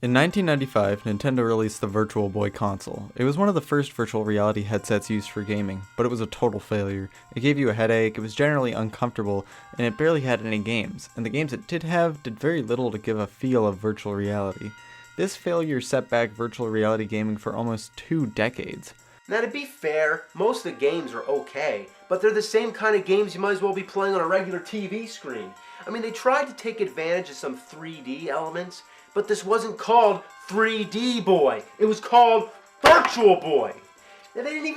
In 1995, Nintendo released the Virtual Boy console. It was one of the first virtual reality headsets used for gaming, but it was a total failure. It gave you a headache, it was generally uncomfortable, and it barely had any games, and the games it did have did very little to give a feel of virtual reality. This failure set back virtual reality gaming for almost 2 decades. Now, to be fair, most of the games are okay, but they're the same kind of games you might as well be playing on a regular TV screen. I mean, they tried to take advantage of some 3D elements, but this wasn't called 3D Boy. It was called Virtual Boy. Now, they didn't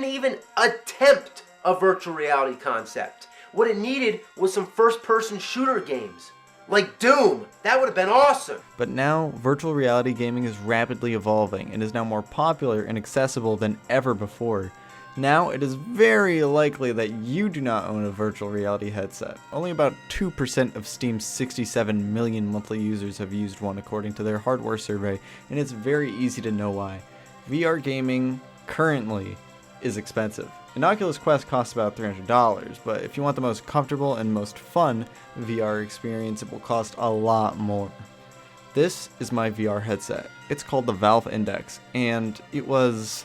even attempt a virtual reality concept. What it needed was some first-person shooter games. Like Doom. That would have been awesome. But now, virtual reality gaming is rapidly evolving and is now more popular and accessible than ever before. Now, it is very likely that you do not own a virtual reality headset. Only about 2% of Steam's 67 million monthly users have used one according to their hardware survey, and it's very easy to know why. VR gaming, currently, is expensive. An Oculus Quest costs about $300, but if you want the most comfortable and most fun VR experience, it will cost a lot more. This is my VR headset. It's called the Valve Index, and it was,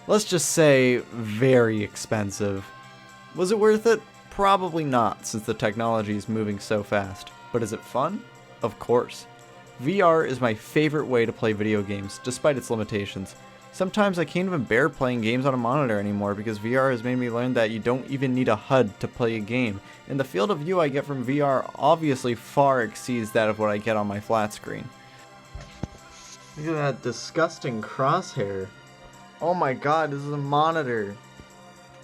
let's just say, very expensive. Was it worth it? Probably not, since the technology is moving so fast. But is it fun? Of course. VR is my favorite way to play video games, despite its limitations. Sometimes I can't even bear playing games on a monitor anymore because VR has made me learn that you don't even need a HUD to play a game, and the field of view I get from VR obviously far exceeds that of what I get on my flat screen. Look at that disgusting crosshair. Oh my god, this is a monitor.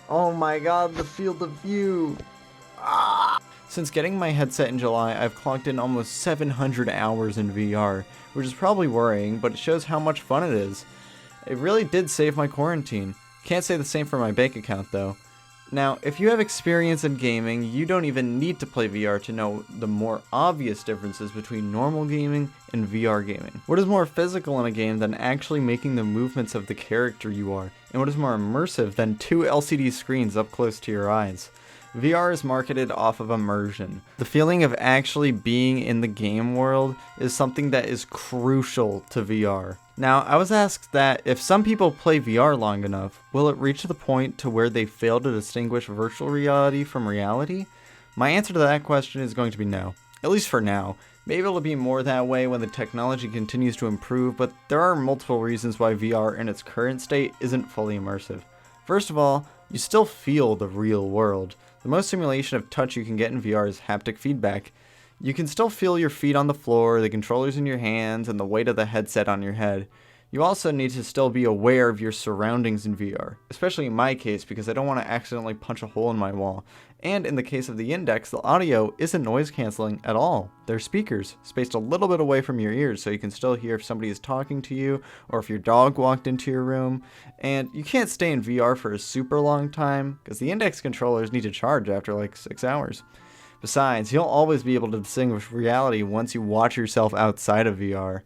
Oh my god, the field of view. Ah! Since getting my headset in July, I've clocked in almost 700 hours in VR, which is probably worrying, but it shows how much fun it is. It really did save my quarantine. Can't say the same for my bank account though. Now, if you have experience in gaming, you don't even need to play VR to know the more obvious differences between normal gaming and VR gaming. What is more physical in a game than actually making the movements of the character you are? And what is more immersive than 2 LCD screens up close to your eyes? VR is marketed off of immersion. The feeling of actually being in the game world is something that is crucial to VR. Now, I was asked that if some people play VR long enough, will it reach the point to where they fail to distinguish virtual reality from reality? My answer to that question is going to be no, at least for now. Maybe it'll be more that way when the technology continues to improve, but there are multiple reasons why VR in its current state isn't fully immersive. First of all, you still feel the real world. The most simulation of touch you can get in VR is haptic feedback. You can still feel your feet on the floor, the controllers in your hands, and the weight of the headset on your head. You also need to still be aware of your surroundings in VR, especially in my case because I don't want to accidentally punch a hole in my wall. And in the case of the Index, the audio isn't noise cancelling at all. They're speakers, spaced a little bit away from your ears so you can still hear if somebody is talking to you or if your dog walked into your room. And you can't stay in VR for a super long time because the Index controllers need to charge after like 6 hours. Besides, you'll always be able to distinguish reality once you watch yourself outside of VR.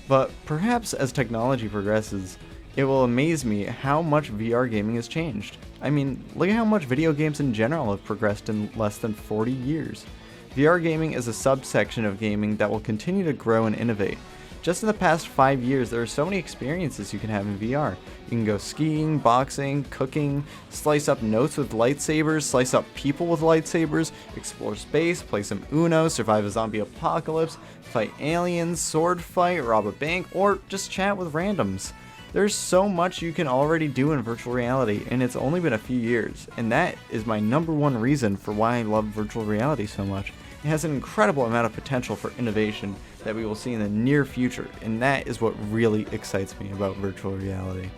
But perhaps as technology progresses, it will amaze me how much VR gaming has changed. I mean, look at how much video games in general have progressed in less than 40 years. VR gaming is a subsection of gaming that will continue to grow and innovate. Just in the past 5 years, there are so many experiences you can have in VR. You can go skiing, boxing, cooking, slice up notes with lightsabers, slice up people with lightsabers, explore space, play some Uno, survive a zombie apocalypse, fight aliens, sword fight, rob a bank, or just chat with randoms. There's so much you can already do in virtual reality, and it's only been a few years, and that is my #1 reason for why I love virtual reality so much. It has an incredible amount of potential for innovation that we will see in the near future, and that is what really excites me about virtual reality.